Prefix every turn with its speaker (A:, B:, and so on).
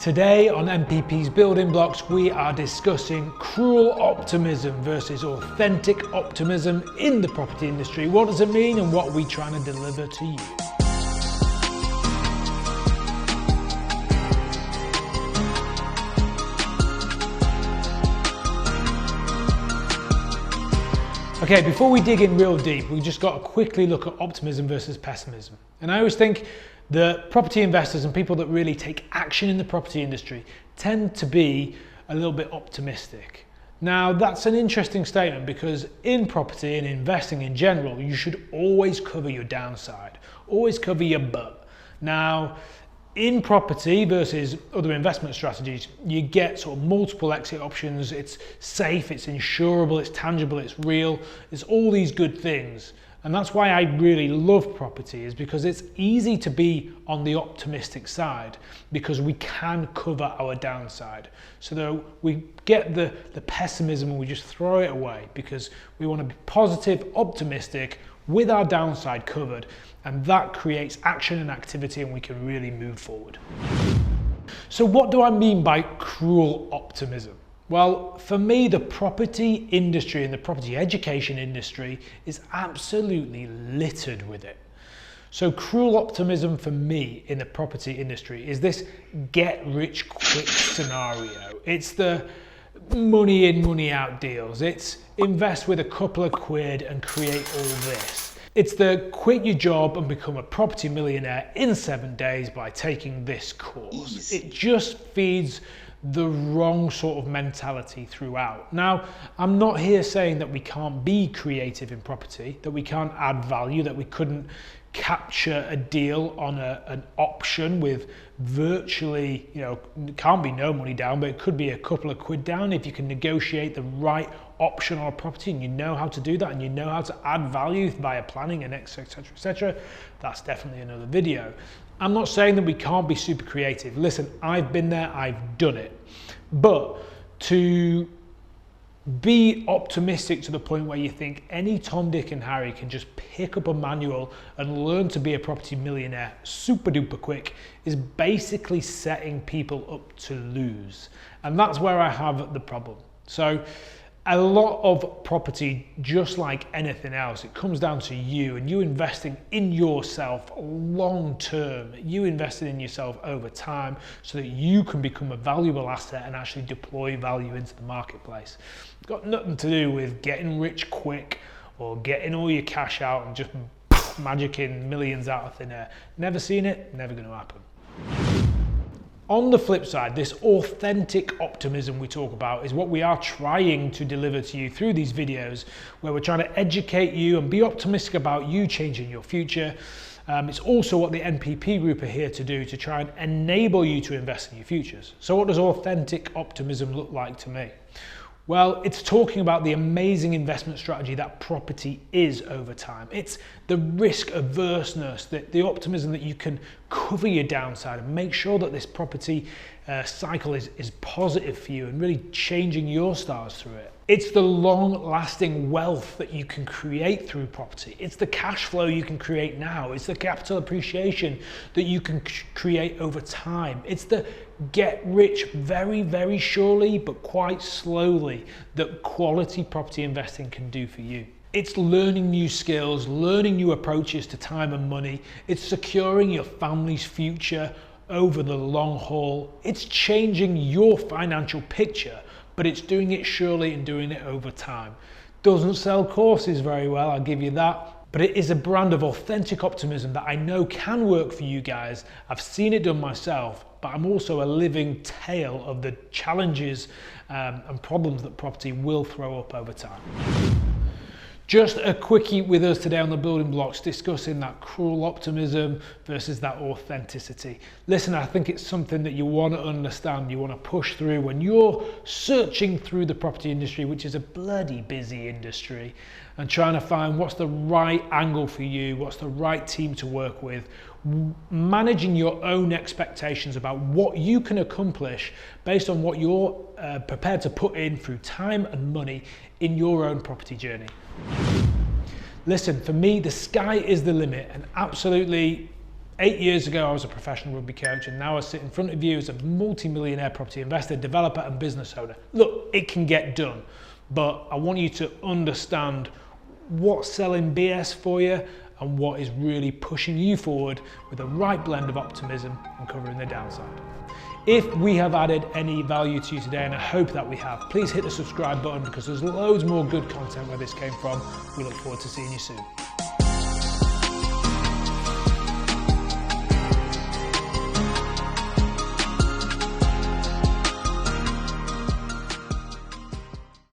A: Today on NPP's Building Blocks, we are discussing cruel optimism versus authentic optimism in the property industry. What does it mean and what are we trying to deliver to you? Okay, before we dig in real deep, we just got to quickly look at optimism versus pessimism. And I always think that property investors and people that really take action in the property industry tend to be a little bit optimistic. Now, that's an interesting statement because in property and investing in general, you should always cover your downside, always cover your butt. Now, in property versus other investment strategies, you get sort of multiple exit options. It's safe, it's insurable, it's tangible, it's real. It's all these good things. And that's why I really love property, is because it's easy to be on the optimistic side because we can cover our downside. So that we get the pessimism and we just throw it away because we want to be positive, optimistic with our downside covered. And that creates action and activity and we can really move forward. So what do I mean by cruel optimism? Well, for me, the property industry and the property education industry is absolutely littered with it. So cruel optimism for me in the property industry is this get rich quick scenario. It's the money in, money out deals. It's invest with a couple of quid and create all this. It's the quit your job and become a property millionaire in 7 days by taking this course. Easy. It just feeds the wrong sort of mentality throughout. Now, I'm not here saying that we can't be creative in property, that we can't add value, that we couldn't capture a deal on an option with virtually, can't be no money down, but it could be a couple of quid down if you can negotiate the right option on a property and you know how to do that and you know how to add value via planning and etc. That's definitely another video. I'm not saying that we can't be super creative. Listen, I've been there, I've done it. But to be optimistic to the point where you think any Tom, Dick and Harry can just pick up a manual and learn to be a property millionaire super duper quick is basically setting people up to lose. And that's where I have the problem. So a lot of property, just like anything else, it comes down to you and you investing in yourself long term, you investing in yourself over time so that you can become a valuable asset and actually deploy value into the marketplace. It's got nothing to do with getting rich quick or getting all your cash out and just magicking millions out of thin air. Never seen it, never going to happen. On the flip side, this authentic optimism we talk about is what we are trying to deliver to you through these videos, where we're trying to educate you and be optimistic about you changing your future. It's also what the NPP Group are here to do, to try and enable you to invest in your futures. So what does authentic optimism look like to me? Well, it's talking about the amazing investment strategy that property is over time. It's the risk averseness, the optimism that you can cover your downside and make sure that this property cycle is positive for you and really changing your stars through it. It's the long-lasting wealth that you can create through property. It's the cash flow you can create now. It's the capital appreciation that you can create over time. It's the get rich very, very surely, but quite slowly, that quality property investing can do for you. It's learning new skills, learning new approaches to time and money. It's securing your family's future over the long haul. It's changing your financial picture, but it's doing it surely and doing it over time. Doesn't sell courses very well, I'll give you that, but it is a brand of authentic optimism that I know can work for you guys. I've seen it done myself, but I'm also a living tale of the challenges and problems that property will throw up over time. Just a quickie with us today on the Building Blocks, discussing that cruel optimism versus that authenticity. Listen, I think it's something that you want to understand, you want to push through when you're searching through the property industry, which is a bloody busy industry, and trying to find what's the right angle for you, what's the right team to work with, managing your own expectations about what you can accomplish based on what you're prepared to put in through time and money in your own property journey. Listen, for me, the sky is the limit, and absolutely 8 years ago, I was a professional rugby coach, and now I sit in front of you as a multi-millionaire property investor, developer, and business owner. Look, it can get done, but I want you to understand what's selling BS for you and what is really pushing you forward with the right blend of optimism and covering the downside. If we have added any value to you today, and I hope that we have, please hit the subscribe button because there's loads more good content where this came from. We look forward to seeing you soon.